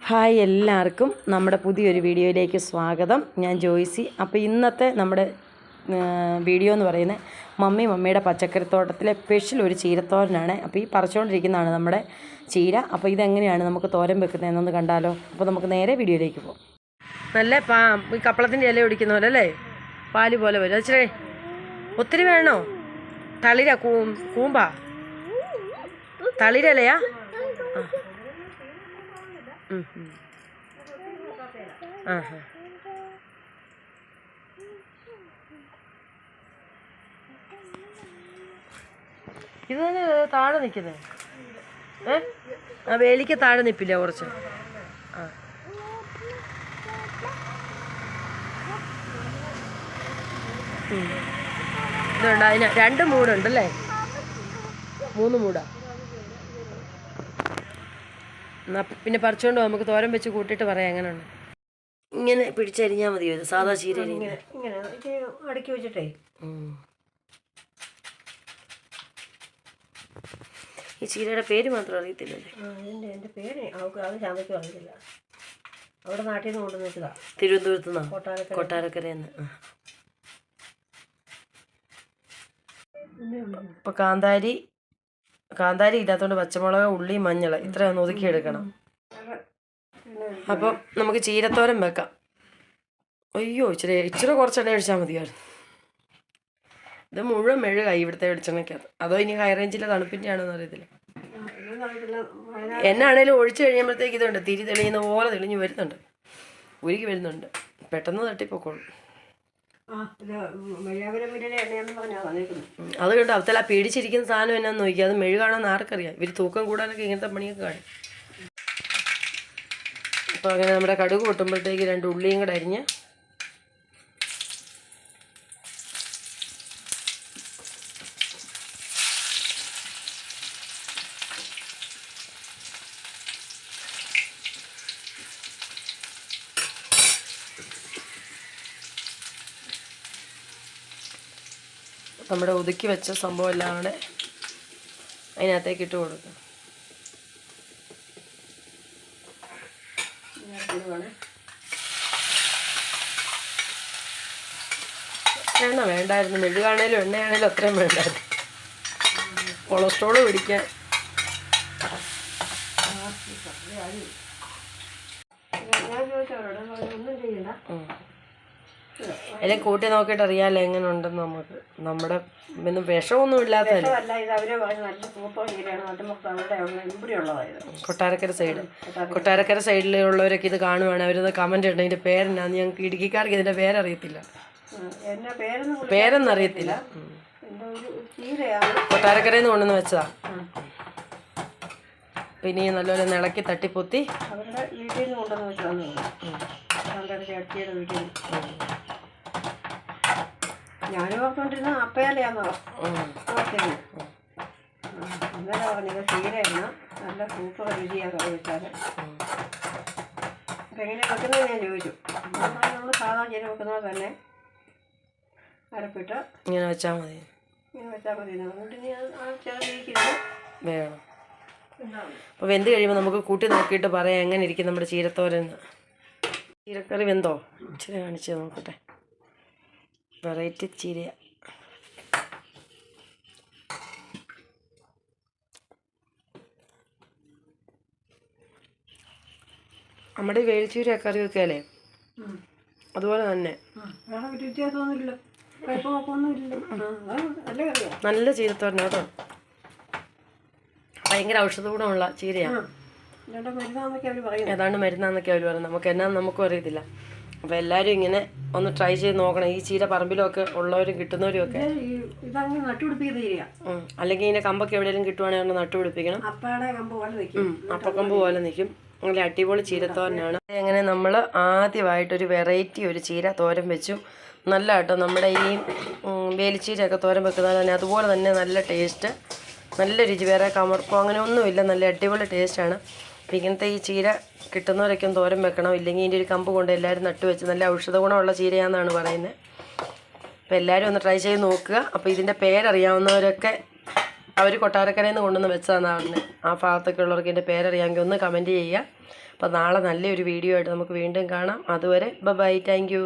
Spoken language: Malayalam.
ഹായ് എല്ലാവർക്കും നമ്മുടെ പുതിയൊരു വീഡിയോയിലേക്ക് സ്വാഗതം. ഞാൻ ജോയ്സി. അപ്പോൾ ഇന്നത്തെ നമ്മുടെ വീഡിയോ എന്ന് പറയുന്നത് മമ്മിയുടെ പച്ചക്കറിത്തോട്ടത്തിലെ സ്പെഷ്യൽ ഒരു ചീരത്തോരനാണ്. അപ്പോൾ ഈ പറിച്ചുകൊണ്ടിരിക്കുന്നതാണ് നമ്മുടെ ചീര. അപ്പോൾ ഇതെങ്ങനെയാണ് നമുക്ക് തോരൻ വെക്കുന്നതെന്നൊന്ന് കണ്ടാലോ. അപ്പോൾ നമുക്ക് നേരെ വീഡിയോയിലേക്ക് പോകാം. നല്ല കപ്പളത്തിൻ്റെ ഇല ഒടിക്കുന്ന പോലെ അല്ലേ, പാല് പോലെ വരും. അച്ഛേ ഒത്തിരി വേണോ? തളിര കൂമ്പാ തളിരലയാ? ഇത് തന്നെ താഴെ നിൽക്കുന്നത്. ആ വേലിക്ക് താഴെ നിൽപ്പില്ല കുറച്ച്. ഇതുണ്ട്, അതിന് 2 മൂടുണ്ടല്ലേ, 3 മൂടാ. എന്നാൽ പിന്നെ പറിച്ചുകൊണ്ട് നമുക്ക് തോരൻ വെച്ച് കൂട്ടിയിട്ട് പറയാം എങ്ങനെയുണ്ട്. ഇങ്ങനെ പിടിച്ചരിഞ്ഞാൽ മതിയോ? ഇത് സാധാ ചീര ഇങ്ങനെ അടുക്കി വെച്ചിട്ടേ. ഈ ചീരയുടെ പേര് മാത്രം അറിയത്തില്ലല്ലേ? എൻ്റെ പേര് അവൾക്ക് അത് ചാമ്പയ്ക്കും അറിയത്തില്ല. അവിടെ നാട്ടിൽ നിന്ന് കൊണ്ടുവന്ന് വെച്ചതാ. തിരുവനന്തപുരത്ത് നിന്നോ? കൊട്ടാരക്കരയിൽ നിന്ന്. ഇപ്പോൾ കാന്താരി ഇല്ലാത്തതുകൊണ്ട് പച്ചമുളക്, ഉള്ളി, മഞ്ഞൾ ഇത്രയൊന്ന് ഒതുക്കിയെടുക്കണം. അപ്പം നമുക്ക് ചീരത്തോരൻ വെക്കാം. അയ്യോ, ഇച്ചിരി കുറച്ചെണ്ണ ഒഴിച്ചാൽ മതിയായിരുന്നു. ഇത് മുഴുവൻ മെഴുകായി ഇവിടുത്തെ വെളിച്ചെണ്ണയ്ക്കകത്ത്. അതോ ഇനി ഹൈ റേഞ്ചിലെ തണുപ്പിൻ്റെ ആണോന്ന് അറിയത്തില്ല. എന്നാണേലും ഒഴിച്ചു കഴിയുമ്പോഴത്തേക്ക് ഇതുണ്ട്, തിരി തെളിയുന്ന പോലെ തെളിഞ്ഞ് വരുന്നുണ്ട്, ഉരുകി വരുന്നുണ്ട്. പെട്ടെന്ന് തട്ടിപ്പോക്കോളും. അത് കണ്ടോ അവത്തല്ല പേടിച്ചിരിക്കുന്ന സാധനം എന്നാന്ന് നോക്കി. അത് മെഴുകാണെന്ന് ആർക്കറിയാം. ഇവർ തൂക്കം കൂടാനൊക്കെ ഇങ്ങനത്തെ പണിയൊക്കെ കാണും. അപ്പോൾ അങ്ങനെ നമ്മുടെ കടുക് പൊട്ടുമ്പോഴത്തേക്ക് 2 ഉള്ളിയും കൂടെ അരിഞ്ഞ് നമ്മുടെ ഒതുക്കി വെച്ച സംഭവം എല്ലാം കൂടെ അതിനകത്തേക്ക് ഇട്ട് കൊടുക്കും. എണ്ണ വേണ്ടായിരുന്നു, മെഴുകാണേലും എണ്ണയാണേലും അത്രയും വേണ്ടായിരുന്നു. കൊളസ്ട്രോള് പിടിക്കാൻ. എല്ലാം കൂട്ടി നോക്കിയിട്ട് അറിയാമല്ലോ എങ്ങനെ ഉണ്ടെന്ന്. നമുക്ക് നമ്മുടെ ഒന്നും വിഷമൊന്നും ഇല്ലാത്തല്ലേ. കൊട്ടാരക്കര സൈഡിലുള്ളവരൊക്കെ ഇത് കാണുവാണ്. അവരത് കമന്റ് ഉണ്ട്, ഇതിന്റെ പേരെന്നാന്ന്. ഞങ്ങൾക്ക് ഇടുക്കിക്കാർക്ക് ഇതിന്റെ പേരറിയത്തില്ല, പേരെന്നറിയത്തില്ല. കൊട്ടാരക്കരയിൽ നിന്ന് കൊണ്ടുവന്ന് വെച്ചതാ. പിന്നെ നല്ലപോലെ ഇളക്കി തട്ടിപ്പൊത്തി അവരുടെ വീട്ടിൽ നിന്ന് കൊണ്ടുവന്ന് വെച്ചതാണ്. ഞാനും ഓർത്തോണ്ടിരുന്ന അപ്പയലയാന്നോ ഓർത്തിരുന്നു. ഇന്നലെ പറഞ്ഞത് ചീരയെണ്ണ നല്ല സൂപ്പർ രുചിയാണ് കറി വെച്ചാൽ. അപ്പം എങ്ങനെ വെക്കുന്നത് ഞാൻ ചോദിച്ചു. നമ്മൾ സാധാ ചീര വെക്കുന്നത് തന്നെ അരപ്പിട്ട് ഇങ്ങനെ വെച്ചാൽ മതി. അതുകൊണ്ട് ഞാൻ ചെറുതിരിക്കുന്നത് വേണം. അപ്പോൾ വെന്ത് കഴിയുമ്പോൾ നമുക്ക് കൂട്ടി നോക്കിയിട്ട് പറയാം എങ്ങനെ ഇരിക്കും നമ്മുടെ ചീരത്തോരൻ. ചീരക്കറി വെന്തോ? ഇച്ചിരി കാണിച്ച് നോക്കട്ടെ. വെറൈറ്റി ചീര. നമ്മുടെ വേലിച്ചീര കറി വെക്കാല്ലേ, അതുപോലെ തന്നെ. നല്ല ചീരത്തോരൻ കേട്ടോ. ഭയങ്കര ഔഷധ ഗുണമുള്ള ചീരയാണ്. ഏതാണ്ട് മരുന്നാന്നൊക്കെ അവർ പറയുന്നത്. നമുക്ക് എന്നാന്ന് നമുക്കും അറിയത്തില്ല. അപ്പോൾ എല്ലാവരും ഇങ്ങനെ ഒന്ന് ട്രൈ ചെയ്ത് നോക്കണം. ഈ ചീര പറമ്പിലൊക്കെ ഉള്ളവരും കിട്ടുന്നവരും ഒക്കെ. അല്ലെങ്കിൽ ഇതിൻ്റെ കമ്പൊക്കെ എവിടെയെങ്കിലും കിട്ടുവാണെങ്കിൽ നട്ടുപിടിപ്പിക്കണം. അപ്പക്കമ്പ് പോലെ നിൽക്കും. അങ്ങനെ അടിപൊളി ചീരത്തോരനാണ്. അങ്ങനെ നമ്മൾ ആദ്യമായിട്ടൊരു വെറൈറ്റി ഒരു ചീര തോരൻ വെച്ചു. നല്ല കേട്ടോ. നമ്മുടെ ഈ വേലിച്ചീരയൊക്കെ തോരൻ വെക്കുന്നത് തന്നെ അതുപോലെ തന്നെ നല്ല ടേസ്റ്റ്, നല്ല രുചി. വേറെ കമർപ്പോ അങ്ങനെ ഒന്നുമില്ല, നല്ല അടിപൊളി ടേസ്റ്റാണ്. അപ്പം ഇങ്ങനത്തെ ഈ ചീര കിട്ടുന്നവരൊക്കെ തോരൻ വെക്കണം. ഇല്ലെങ്കിൽ ഇതിൻ്റെ ഒരു കമ്പ് കൊണ്ട് എല്ലാവരും നട്ടുവെച്ച്. നല്ല ഔഷധ ഗുണമുള്ള ചീരയാണെന്നാണ് പറയുന്നത്. അപ്പോൾ എല്ലാവരും ഒന്ന് ട്രൈ ചെയ്ത് നോക്കുക. അപ്പോൾ ഇതിൻ്റെ പേരറിയാവുന്നവരൊക്കെ അവർ കൊട്ടാരക്കരയിൽ നിന്ന് കൊണ്ടുവന്ന് വെച്ചതാണ് പറഞ്ഞത്. ആ ഭാഗത്തൊക്കെ ഉള്ളവർക്ക് ഇതിൻ്റെ പേരറിയാമെങ്കിൽ ഒന്ന് കമൻറ്റ് ചെയ്യുക. അപ്പോൾ നാളെ നല്ലൊരു വീഡിയോ ആയിട്ട് നമുക്ക് വീണ്ടും കാണാം. അതുവരെ ബൈ, താങ്ക് യു.